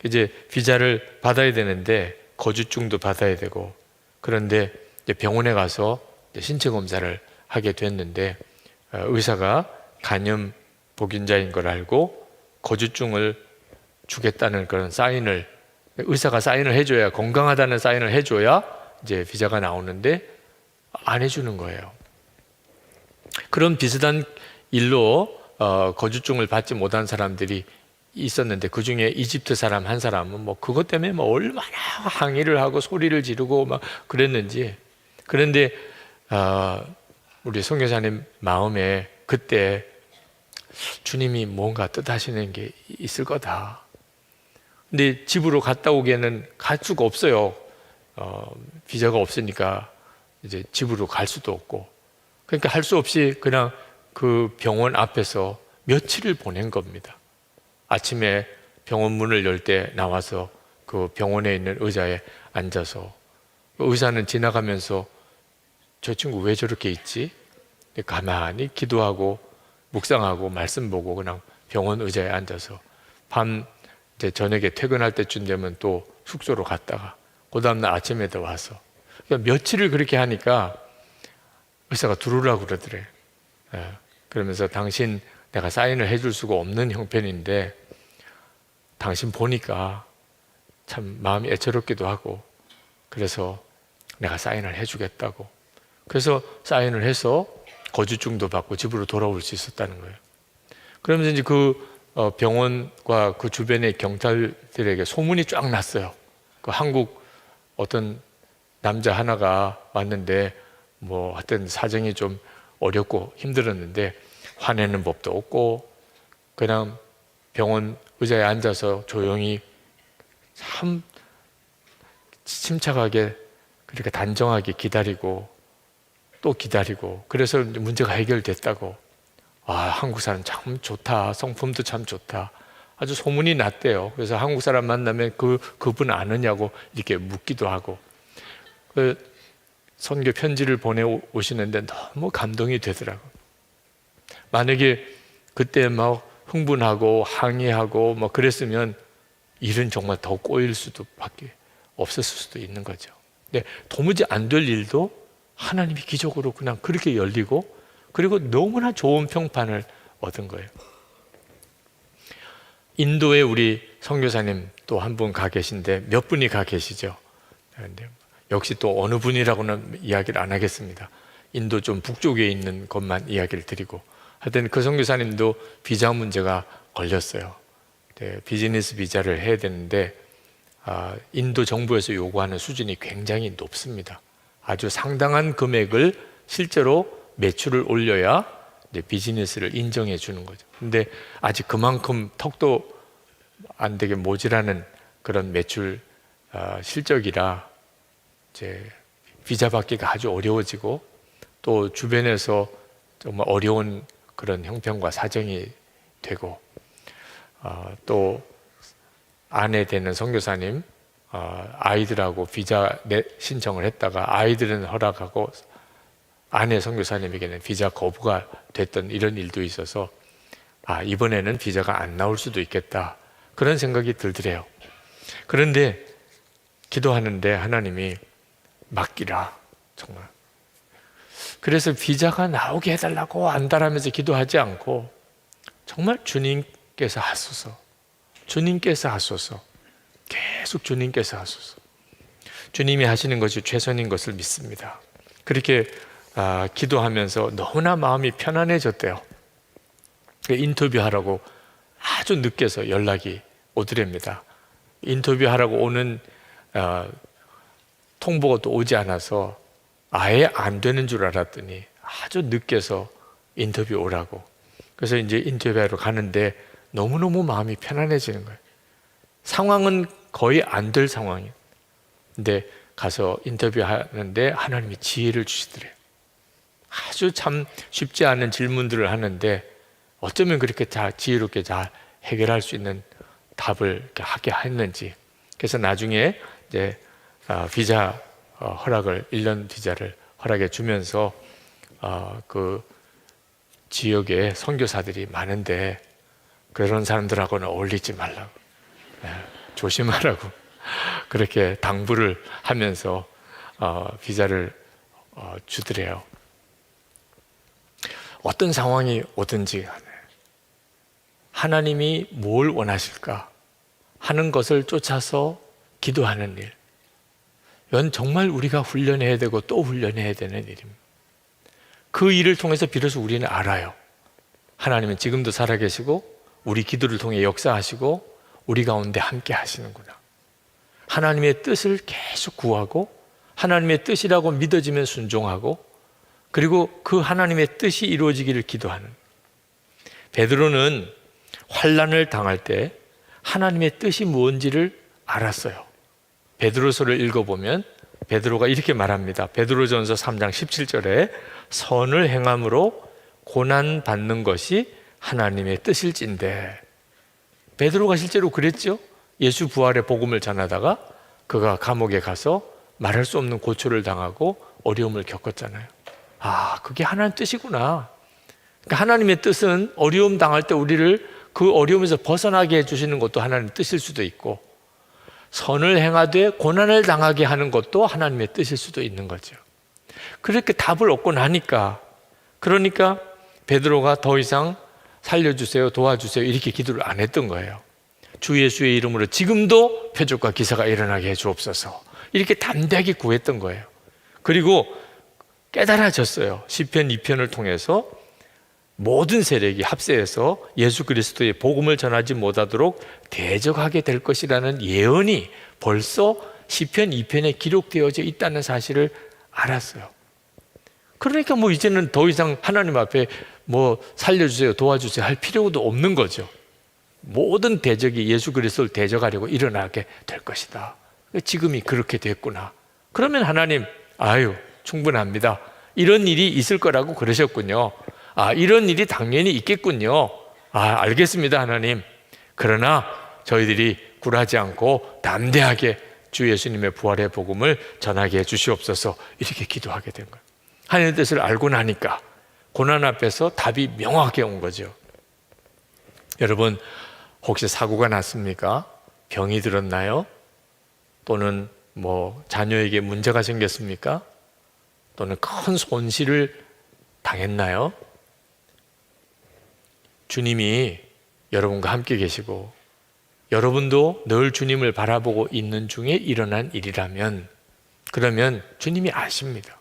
이제 비자를 받아야 되는데 거주증도 받아야 되고, 그런데 이제 병원에 가서 이제 신체 검사를 하게 됐는데 의사가 간염 보균자인 걸 알고 거주증을 주겠다는 그런 사인을 의사가 사인을 해줘야 건강하다는 사인을 해줘야 이제 비자가 나오는데 안 해주는 거예요. 그런 비슷한 일로 거주증을 받지 못한 사람들이 있었는데 그 중에 이집트 사람 한 사람은 뭐 그것 때문에 뭐 얼마나 항의를 하고 소리를 지르고 막 그랬는지. 그런데 우리 선교사님 마음에 그때 주님이 뭔가 뜻하시는 게 있을 거다. 근데 집으로 갔다 오기에는 갈 수가 없어요. 비자가 없으니까 이제 집으로 갈 수도 없고. 그러니까 할 수 없이 그냥 그 병원 앞에서 며칠을 보낸 겁니다. 아침에 병원 문을 열 때 나와서 그 병원에 있는 의자에 앉아서 의사는 지나가면서 저 친구 왜 저렇게 있지? 가만히 기도하고 묵상하고 말씀 보고 그냥 병원 의자에 앉아서 밤 이제 저녁에 퇴근할 때쯤 되면 또 숙소로 갔다가 그 다음날 아침에도 와서 그러니까 며칠을 그렇게 하니까 의사가 들어오라고 그러더래. 그러면서 당신 내가 사인을 해줄 수가 없는 형편인데 당신 보니까 참 마음이 애처롭기도 하고 그래서 내가 사인을 해주겠다고. 그래서 사인을 해서 거주증도 받고 집으로 돌아올 수 있었다는 거예요. 그러면서 이제 그 병원과 그 주변의 경찰들에게 소문이 쫙 났어요. 그 한국 어떤 남자 하나가 왔는데 뭐 하여튼 사정이 좀 어렵고 힘들었는데 화내는 법도 없고 그냥 병원 의자에 앉아서 조용히 참 침착하게 그렇게 단정하게 기다리고 또 기다리고 그래서 문제가 해결됐다고. 한국 사람 참 좋다. 성품도 참 좋다. 아주 소문이 났대요. 그래서 한국 사람 만나면 그분 아느냐고 이렇게 묻기도 하고. 선교 편지를 보내오시는데 너무 감동이 되더라고요. 만약에 그때 막 흥분하고 항의하고 뭐 그랬으면 일은 정말 더 꼬일 수도 밖에 없었을 수도 있는 거죠. 근데 도무지 안 될 일도 하나님이 기적으로 그냥 그렇게 열리고 그리고 너무나 좋은 평판을 얻은 거예요. 인도에 우리 선교사님 또 한 분 가 계신데 몇 분이 가 계시죠. 그런데 역시 또 어느 분이라고는 이야기를 안 하겠습니다. 인도 좀 북쪽에 있는 것만 이야기를 드리고 하여튼 그 선교사님도 비자 문제가 걸렸어요. 비즈니스 비자를 해야 되는데 인도 정부에서 요구하는 수준이 굉장히 높습니다. 아주 상당한 금액을 실제로 매출을 올려야 이제 비즈니스를 인정해 주는 거죠. 근데 아직 그만큼 턱도 안 되게 모자라는 그런 매출 실적이라 이제 비자 받기가 아주 어려워지고 또 주변에서 정말 어려운 그런 형편과 사정이 되고 또 아내 되는 선교사님 아이들하고 비자 신청을 했다가 아이들은 허락하고 아내 선교사님에게는 비자 거부가 됐던 이런 일도 있어서 이번에는 비자가 안 나올 수도 있겠다 그런 생각이 들더래요. 그런데 기도하는데 하나님이 맡기라 정말. 그래서 비자가 나오게 해달라고 안달하면서 기도하지 않고 정말 주님께서 하소서, 주님께서 하소서, 계속 주님께서 하소서. 주님이 하시는 것이 최선인 것을 믿습니다. 그렇게 기도하면서 너무나 마음이 편안해졌대요. 인터뷰하라고 아주 늦게서 연락이 오더랍니다. 인터뷰하라고 오는 통보가 또 오지 않아서 아예 안 되는 줄 알았더니 아주 늦게서 인터뷰 오라고. 그래서 이제 인터뷰하러 가는데 너무너무 마음이 편안해지는 거예요. 상황은 거의 안 될 상황이에요. 근데 가서 인터뷰하는데 하나님이 지혜를 주시더래요. 아주 참 쉽지 않은 질문들을 하는데 어쩌면 그렇게 다 지혜롭게 잘 해결할 수 있는 답을 이렇게 하게 했는지. 그래서 나중에 이제 비자 허락을 1년 비자를 허락해 주면서 그 지역에 선교사들이 많은데 그런 사람들하고는 어울리지 말라고 조심하라고 그렇게 당부를 하면서 비자를 주더래요. 어떤 상황이 오든지 간에 하나님이 뭘 원하실까 하는 것을 쫓아서 기도하는 일, 이건 정말 우리가 훈련해야 되고 또 훈련해야 되는 일입니다. 그 일을 통해서 비로소 우리는 알아요. 하나님은 지금도 살아계시고 우리 기도를 통해 역사하시고 우리 가운데 함께 하시는구나. 하나님의 뜻을 계속 구하고 하나님의 뜻이라고 믿어지면 순종하고, 그리고 그 하나님의 뜻이 이루어지기를 기도하는. 베드로는 환난을 당할 때 하나님의 뜻이 무엇인지를 알았어요. 베드로서를 읽어보면 베드로가 이렇게 말합니다. 베드로전서 3장 17절에 선을 행함으로 고난 받는 것이 하나님의 뜻일진데, 베드로가 실제로 그랬죠. 예수 부활의 복음을 전하다가 그가 감옥에 가서 말할 수 없는 고초를 당하고 어려움을 겪었잖아요. 아, 그게 하나님 뜻이구나. 그러니까 하나님의 뜻은 어려움 당할 때 우리를 그 어려움에서 벗어나게 해주시는 것도 하나님의 뜻일 수도 있고, 선을 행하되 고난을 당하게 하는 것도 하나님의 뜻일 수도 있는 거죠. 그렇게 답을 얻고 나니까, 그러니까 베드로가 더 이상 살려주세요, 도와주세요 이렇게 기도를 안 했던 거예요. 주 예수의 이름으로 지금도 표적과 기사가 일어나게 해 주옵소서, 이렇게 담대하게 구했던 거예요. 그리고 깨달아졌어요. 시편 2편을 통해서 모든 세력이 합세해서 예수 그리스도의 복음을 전하지 못하도록 대적하게 될 것이라는 예언이 벌써 시편 2편에 기록되어져 있다는 사실을 알았어요. 그러니까 이제는 더 이상 하나님 앞에 살려주세요, 도와주세요 할 필요도 없는 거죠. 모든 대적이 예수 그리스도를 대적하려고 일어나게 될 것이다. 지금이 그렇게 됐구나. 그러면 하나님, 충분합니다. 이런 일이 있을 거라고 그러셨군요. 이런 일이 당연히 있겠군요. 알겠습니다, 하나님. 그러나 저희들이 굴하지 않고 담대하게 주 예수님의 부활의 복음을 전하게 해 주시옵소서, 이렇게 기도하게 된 거예요. 하나님의 뜻을 알고 나니까 고난 앞에서 답이 명확하게 온 거죠. 여러분, 혹시 사고가 났습니까? 병이 들었나요? 또는 자녀에게 문제가 생겼습니까? 또는 큰 손실을 당했나요? 주님이 여러분과 함께 계시고 여러분도 늘 주님을 바라보고 있는 중에 일어난 일이라면, 그러면 주님이 아십니다.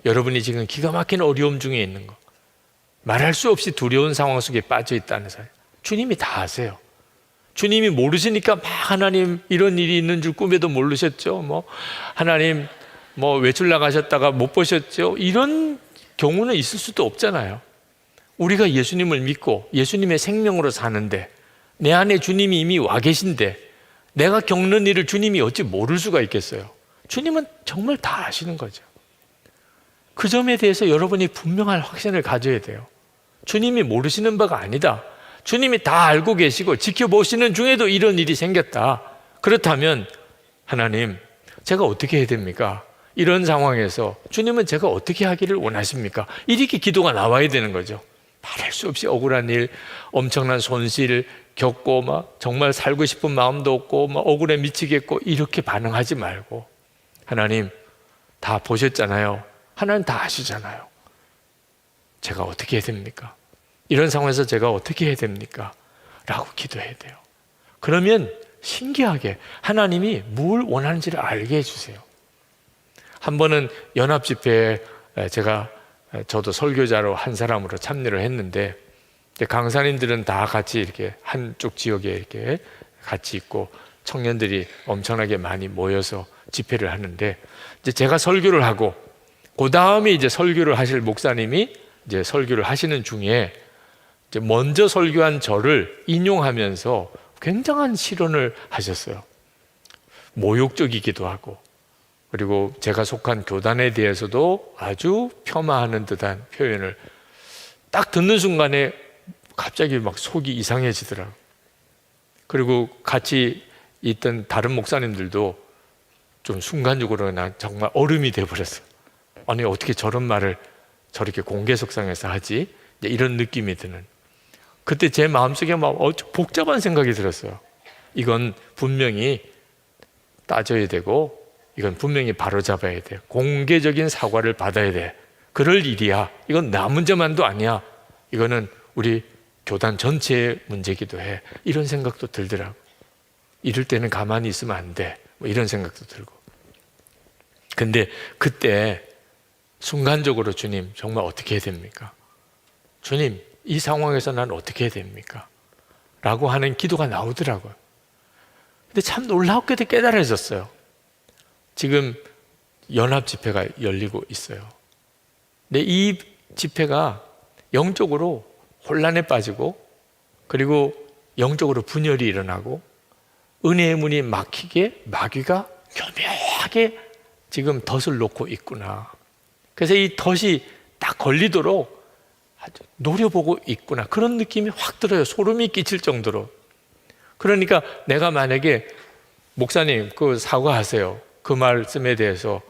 여러분이 지금 기가 막힌 어려움 중에 있는 거, 말할 수 없이 두려운 상황 속에 빠져 있다는 사실, 주님이 다 아세요. 주님이 모르시니까 하나님 이런 일이 있는 줄 꿈에도 모르셨죠. 하나님 외출 나가셨다가 못 보셨죠. 이런 경우는 있을 수도 없잖아요. 우리가 예수님을 믿고 예수님의 생명으로 사는데, 내 안에 주님이 이미 와 계신데 내가 겪는 일을 주님이 어찌 모를 수가 있겠어요. 주님은 정말 다 아시는 거죠. 그 점에 대해서 여러분이 분명한 확신을 가져야 돼요. 주님이 모르시는 바가 아니다. 주님이 다 알고 계시고 지켜보시는 중에도 이런 일이 생겼다. 그렇다면 하나님, 제가 어떻게 해야 됩니까? 이런 상황에서 주님은 제가 어떻게 하기를 원하십니까? 이렇게 기도가 나와야 되는 거죠. 말할 수 없이 억울한 일, 엄청난 손실 겪고 정말 살고 싶은 마음도 없고 억울해 미치겠고, 이렇게 반응하지 말고, 하나님 다 보셨잖아요. 하나님 다 아시잖아요. 제가 어떻게 해야 됩니까? 이런 상황에서 제가 어떻게 해야 됩니까? 라고 기도해야 돼요. 그러면 신기하게 하나님이 뭘 원하는지를 알게 해주세요. 한 번은 연합집회에 저도 설교자로 한 사람으로 참여를 했는데, 강사님들은 다 같이 이렇게 한쪽 지역에 이렇게 같이 있고 청년들이 엄청나게 많이 모여서 집회를 하는데, 이제 제가 설교를 하고 그 다음에 이제 설교를 하실 목사님이 이제 설교를 하시는 중에 이제 먼저 설교한 저를 인용하면서 굉장한 실언을 하셨어요. 모욕적이기도 하고, 그리고 제가 속한 교단에 대해서도 아주 폄하하는 듯한 표현을 딱 듣는 순간에 갑자기 속이 이상해지더라고요. 그리고 같이 있던 다른 목사님들도 좀 순간적으로 난 정말 얼음이 돼버렸어요. 아니, 어떻게 저런 말을 저렇게 공개석상에서 하지? 이런 느낌이 드는. 그때 제 마음속에 복잡한 생각이 들었어요. 이건 분명히 따져야 되고 이건 분명히 바로잡아야 돼. 공개적인 사과를 받아야 돼. 그럴 일이야. 이건 나 문제만도 아니야. 이거는 우리 교단 전체의 문제기도 해. 이런 생각도 들더라고. 이럴 때는 가만히 있으면 안 돼. 뭐 이런 생각도 들고. 근데 그때 순간적으로 주님 정말 어떻게 해야 됩니까? 주님 이 상황에서 난 어떻게 해야 됩니까? 라고 하는 기도가 나오더라고요. 근데 참 놀랍게도 깨달아졌어요. 지금 연합 집회가 열리고 있어요. 근데 이 집회가 영적으로 혼란에 빠지고, 그리고 영적으로 분열이 일어나고, 은혜의 문이 막히게 마귀가 교묘하게 지금 덫을 놓고 있구나. 그래서 이 덫이 딱 걸리도록 아주 노려보고 있구나. 그런 느낌이 확 들어요. 소름이 끼칠 정도로. 그러니까 내가 만약에 목사님 그 사과하세요. 그 말씀에 대해서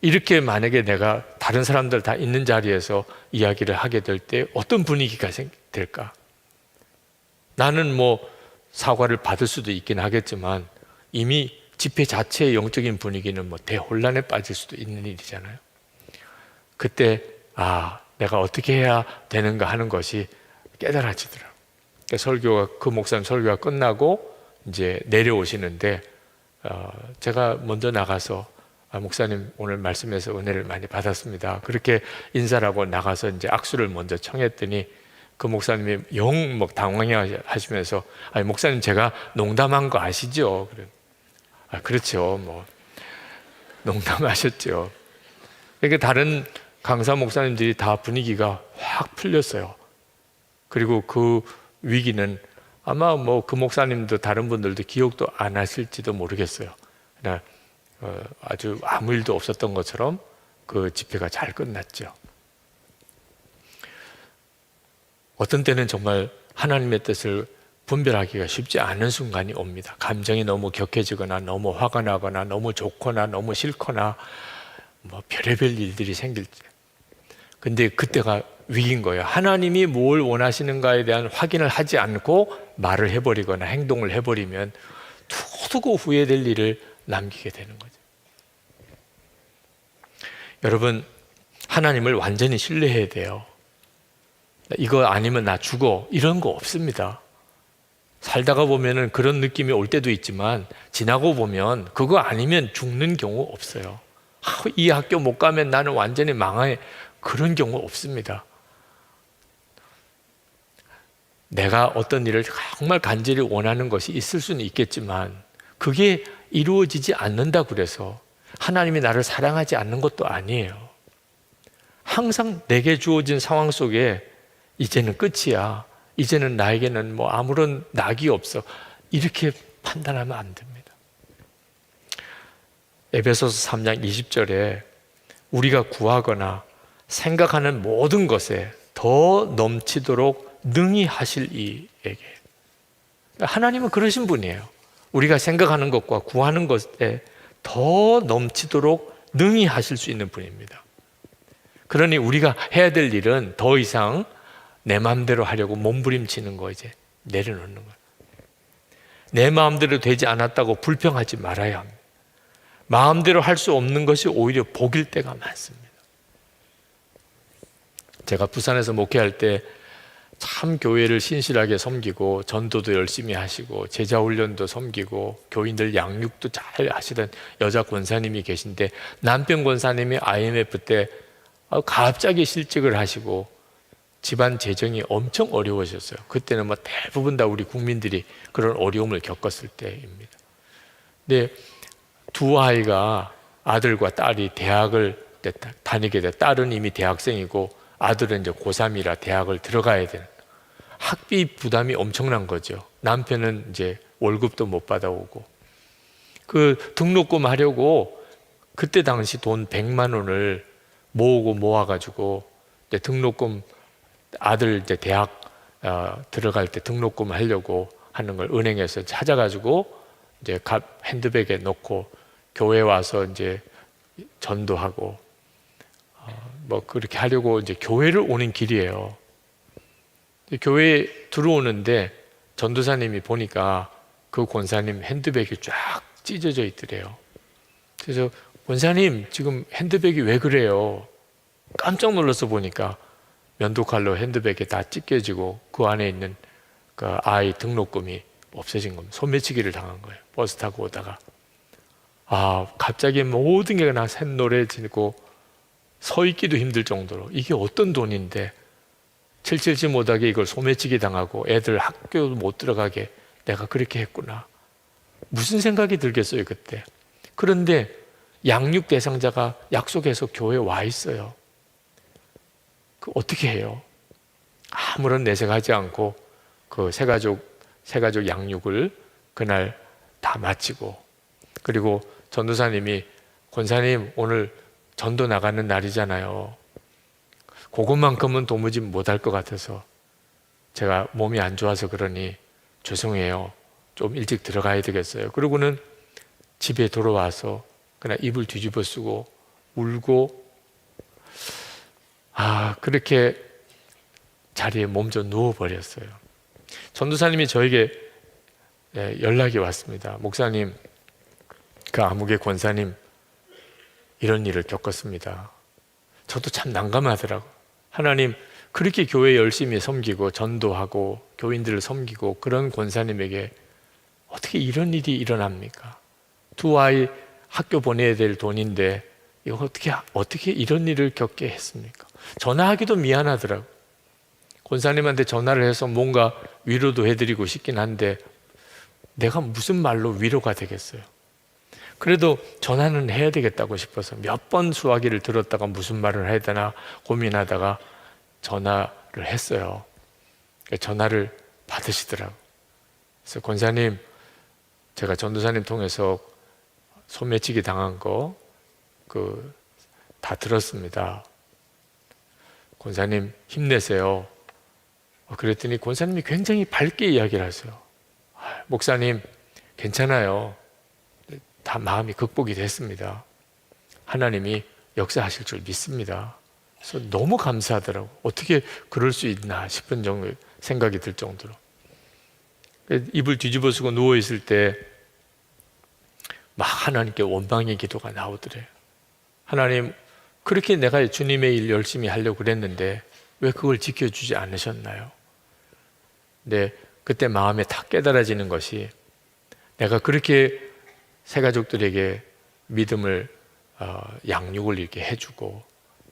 이렇게 만약에 내가 다른 사람들 다 있는 자리에서 이야기를 하게 될 때 어떤 분위기가 될까? 나는 뭐 사과를 받을 수도 있긴 하겠지만 이미 집회 자체의 영적인 분위기는 뭐 대혼란에 빠질 수도 있는 일이잖아요. 그때 내가 어떻게 해야 되는가 하는 것이 깨달아지더라고요. 그러니까 그 목사님 설교가 끝나고 이제 내려오시는데 제가 먼저 나가서 목사님 오늘 말씀에서 은혜를 많이 받았습니다. 그렇게 인사를 하고 나가서 이제 악수를 먼저 청했더니 그 목사님이 영 당황하시면서 목사님 제가 농담한 거 아시죠? 그래. 그렇죠. 뭐 농담하셨죠. 그러니까 다른 강사 목사님들이 다 분위기가 확 풀렸어요. 그리고 그 위기는 아마 뭐 그 목사님도 다른 분들도 기억도 안 하실지도 모르겠어요. 그러나 아주 아무 일도 없었던 것처럼 그 집회가 잘 끝났죠. 어떤 때는 정말 하나님의 뜻을 분별하기가 쉽지 않은 순간이 옵니다. 감정이 너무 격해지거나 너무 화가 나거나 너무 좋거나 너무 싫거나 뭐 별의별 일들이 생길 때. 근데 그때가 위기인 거예요. 하나님이 뭘 원하시는가에 대한 확인을 하지 않고 말을 해버리거나 행동을 해버리면 두고 후회될 일을 남기게 되는 거죠. 여러분, 하나님을 완전히 신뢰해야 돼요. 이거 아니면 나 죽어 이런 거 없습니다. 살다가 보면은 그런 느낌이 올 때도 있지만 지나고 보면 그거 아니면 죽는 경우 없어요. 이 학교 못 가면 나는 완전히 망해, 그런 경우 없습니다. 내가 어떤 일을 정말 간절히 원하는 것이 있을 수는 있겠지만 그게 이루어지지 않는다 그래서 하나님이 나를 사랑하지 않는 것도 아니에요. 항상 내게 주어진 상황 속에 이제는 끝이야, 이제는 나에게는 뭐 아무런 낙이 없어, 이렇게 판단하면 안 됩니다. 에베소서 3장 20절에 우리가 구하거나 생각하는 모든 것에 더 넘치도록 능히 하실 이에게. 하나님은 그러신 분이에요. 우리가 생각하는 것과 구하는 것에 더 넘치도록 능히 하실 수 있는 분입니다. 그러니 우리가 해야 될 일은 더 이상 내 마음대로 하려고 몸부림치는 거 이제 내려놓는 거예요. 내 마음대로 되지 않았다고 불평하지 말아야 합니다. 마음대로 할 수 없는 것이 오히려 복일 때가 많습니다. 제가 부산에서 목회할 때 참 교회를 신실하게 섬기고 전도도 열심히 하시고 제자훈련도 섬기고 교인들 양육도 잘 하시던 여자 권사님이 계신데 남편 권사님이 IMF 때 갑자기 실직을 하시고 집안 재정이 엄청 어려우셨어요. 그때는 뭐 대부분 다 우리 국민들이 그런 어려움을 겪었을 때입니다. 근데 두 아이가, 아들과 딸이 대학을 다니게 돼. 딸은 이미 대학생이고 아들은 이제 고3이라 대학을 들어가야 되는, 학비 부담이 엄청난 거죠. 남편은 이제 월급도 못 받아오고, 그 등록금 하려고 그때 당시 돈 100만 원을 모아가지고 등록금, 아들 이제 대학 들어갈 때 등록금 하려고 하는 걸 은행에서 찾아가지고 이제 핸드백에 넣고 교회 와서 이제 전도하고 뭐 그렇게 하려고 이제 교회를 오는 길이에요. 교회에 들어오는데 전도사님이 보니까 그 권사님 핸드백이 쫙 찢어져 있더래요. 그래서 권사님 지금 핸드백이 왜 그래요? 깜짝 놀라서 보니까 면도칼로 핸드백에 다 찢겨지고 그 안에 있는 그 아이 등록금이 없어진 겁니다. 소매치기를 당한 거예요. 버스 타고 오다가. 갑자기 모든 게 그냥 샛노래지고 서 있기도 힘들 정도로 이게 어떤 돈인데 칠칠지 못하게 이걸 소매치기 당하고 애들 학교도 못 들어가게 내가 그렇게 했구나. 무슨 생각이 들겠어요 그때. 그런데 양육 대상자가 약속해서 교회에 와 있어요. 어떻게 해요? 아무런 내색하지 않고 그 새가족 양육을 그날 다 마치고, 그리고 전도사님이 권사님 오늘 전도 나가는 날이잖아요. 그것만큼은 도무지 못할 것 같아서 제가 몸이 안 좋아서 그러니 죄송해요. 좀 일찍 들어가야 되겠어요. 그러고는 집에 돌아와서 그냥 이불 뒤집어 쓰고 울고 그렇게 자리에 몸져 누워버렸어요. 전도사님이 저에게 연락이 왔습니다. 목사님, 그 아무개 권사님 이런 일을 겪었습니다. 저도 참 난감하더라고요. 하나님, 그렇게 교회 열심히 섬기고 전도하고 교인들을 섬기고 그런 권사님에게 어떻게 이런 일이 일어납니까? 두 아이 학교 보내야 될 돈인데 이거 어떻게 이런 일을 겪게 했습니까? 전화하기도 미안하더라고요. 권사님한테 전화를 해서 뭔가 위로도 해드리고 싶긴 한데 내가 무슨 말로 위로가 되겠어요? 그래도 전화는 해야 되겠다고 싶어서 몇 번 수화기를 들었다가 무슨 말을 해야 되나 고민하다가 전화를 했어요. 전화를 받으시더라고요. 그래서 권사님, 제가 전도사님 통해서 소매치기 당한 거 다 들었습니다. 권사님 힘내세요. 그랬더니 권사님이 굉장히 밝게 이야기를 하세요. 목사님 괜찮아요. 다 마음이 극복이 됐습니다. 하나님이 역사하실 줄 믿습니다. 그래서 너무 감사하더라고. 어떻게 그럴 수 있나 싶은 정도 생각이 들 정도로. 이불 뒤집어 쓰고 누워 있을 때 막 하나님께 원망의 기도가 나오더래요. 하나님, 그렇게 내가 주님의 일 열심히 하려고 그랬는데 왜 그걸 지켜주지 않으셨나요? 근데 그때 마음에 탁 깨달아지는 것이, 내가 그렇게 새가족들에게 믿음을 양육을 이렇게 해주고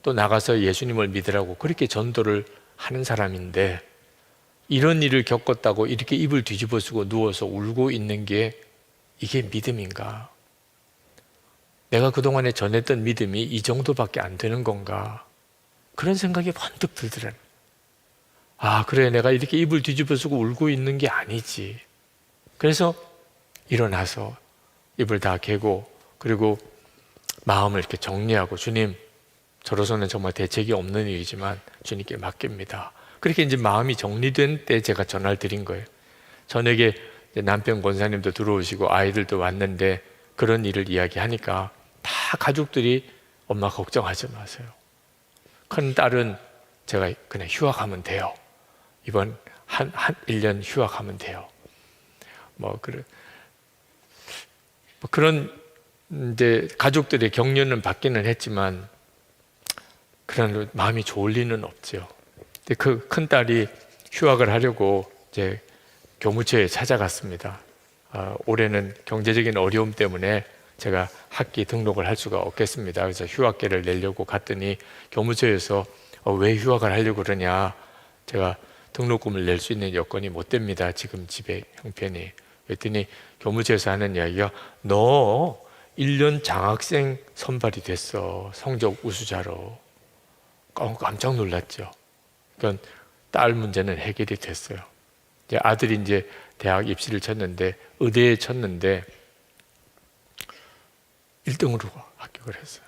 또 나가서 예수님을 믿으라고 그렇게 전도를 하는 사람인데 이런 일을 겪었다고 이렇게 이불 뒤집어 쓰고 누워서 울고 있는 게 이게 믿음인가? 내가 그동안에 전했던 믿음이 이 정도밖에 안 되는 건가? 그런 생각이 번뜩 들더라고요. 그래, 내가 이렇게 이불 뒤집어 쓰고 울고 있는 게 아니지. 그래서 일어나서 이불 다 개고, 그리고 마음을 이렇게 정리하고, 주님, 저로서는 정말 대책이 없는 일이지만 주님께 맡깁니다. 그렇게 이제 마음이 정리된 때 제가 전화를 드린 거예요. 저녁에 남편 권사님도 들어오시고 아이들도 왔는데 그런 일을 이야기하니까 다 가족들이 엄마 걱정하지 마세요. 큰 딸은 제가 그냥 휴학하면 돼요. 이번 한 1년 휴학하면 돼요. 그런 이제 가족들의 격려는 받기는 했지만 그런 마음이 좋을 리는 없죠. 근데 그 큰 딸이 휴학을 하려고 이제 교무처에 찾아갔습니다. 올해는 경제적인 어려움 때문에 제가 학기 등록을 할 수가 없겠습니다. 그래서 휴학계를 내려고 갔더니 교무처에서 왜 휴학을 하려고 그러냐, 제가 등록금을 낼 수 있는 여건이 못 됩니다. 지금 집의 형편이. 그랬더니 교무처에서 하는 이야기가, 너 1년 장학생 선발이 됐어. 성적 우수자로. 깜짝 놀랐죠. 그러니까 딸 문제는 해결이 됐어요. 이제 아들이 이제 대학 입시를 쳤는데, 의대에 쳤는데 1등으로 합격을 했어요.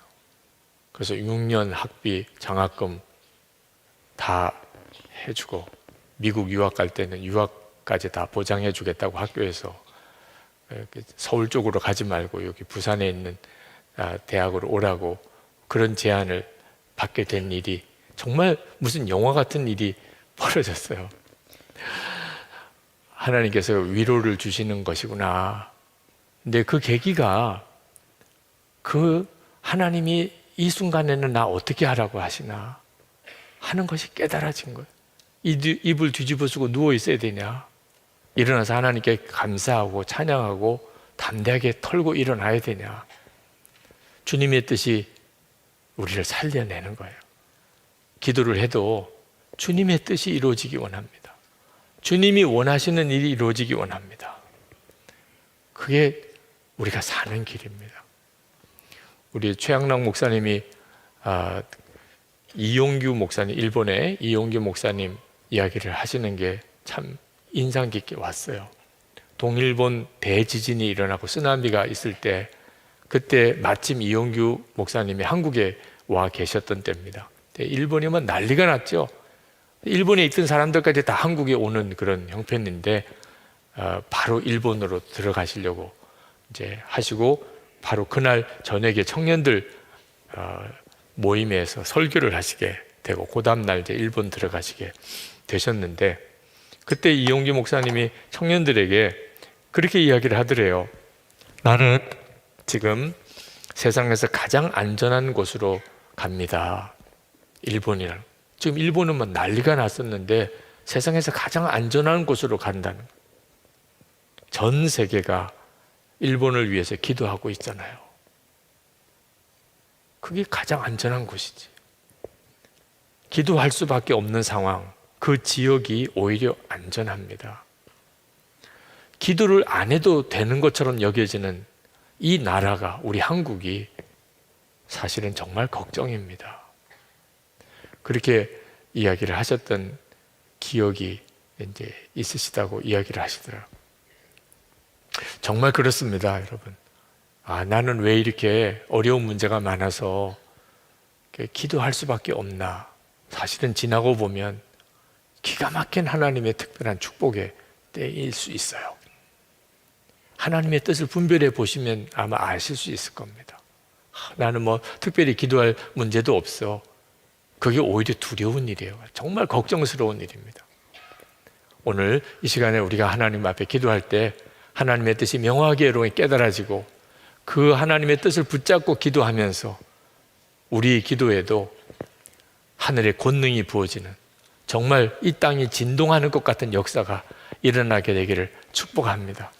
그래서 6년 학비, 장학금 다 해주고, 미국 유학 갈 때는 유학까지 다 보장해 주겠다고 학교에서, 서울 쪽으로 가지 말고 여기 부산에 있는 대학으로 오라고 그런 제안을 받게 된 일이, 정말 무슨 영화 같은 일이 벌어졌어요. 하나님께서 위로를 주시는 것이구나. 근데 그 계기가 그 하나님이 이 순간에는 나 어떻게 하라고 하시나 하는 것이 깨달아진 거예요. 입을 뒤집어 쓰고 누워 있어야 되냐? 일어나서 하나님께 감사하고 찬양하고 담대하게 털고 일어나야 되냐? 주님의 뜻이 우리를 살려내는 거예요. 기도를 해도 주님의 뜻이 이루어지기 원합니다. 주님이 원하시는 일이 이루어지기 원합니다. 그게 우리가 사는 길입니다. 우리 최양락 목사님이 이용규 목사님, 일본의 이용규 목사님 이야기를 하시는 게 참 인상 깊게 왔어요. 동일본 대지진이 일어나고 쓰나미가 있을 때 그때 마침 이용규 목사님이 한국에 와 계셨던 때입니다. 일본이면 난리가 났죠. 일본에 있던 사람들까지 다 한국에 오는 그런 형편인데 바로 일본으로 들어가시려고 이제 하시고 바로 그날 저녁에 청년들 모임에서 설교를 하시게 되고 그 다음날 이제 일본 들어가시게 되셨는데 그때 이용규 목사님이 청년들에게 그렇게 이야기를 하더래요. 나는 지금 세상에서 가장 안전한 곳으로 갑니다. 일본이랑. 지금 일본은 뭐 난리가 났었는데 세상에서 가장 안전한 곳으로 간다는 거예요. 전 세계가 일본을 위해서 기도하고 있잖아요. 그게 가장 안전한 곳이지. 기도할 수밖에 없는 상황, 그 지역이 오히려 안전합니다. 기도를 안 해도 되는 것처럼 여겨지는 이 나라가, 우리 한국이 사실은 정말 걱정입니다. 그렇게 이야기를 하셨던 기억이 이제 있으시다고 이야기를 하시더라고요. 정말 그렇습니다, 여러분. 나는 왜 이렇게 어려운 문제가 많아서 기도할 수밖에 없나. 사실은 지나고 보면 기가 막힌 하나님의 특별한 축복의 때일 수 있어요. 하나님의 뜻을 분별해 보시면 아마 아실 수 있을 겁니다. 나는 뭐 특별히 기도할 문제도 없어. 그게 오히려 두려운 일이에요. 정말 걱정스러운 일입니다. 오늘 이 시간에 우리가 하나님 앞에 기도할 때 하나님의 뜻이 명확하게 여러분이 깨달아지고 그 하나님의 뜻을 붙잡고 기도하면서 우리 기도에도 하늘의 권능이 부어지는 정말 이 땅이 진동하는 것 같은 역사가 일어나게 되기를 축복합니다.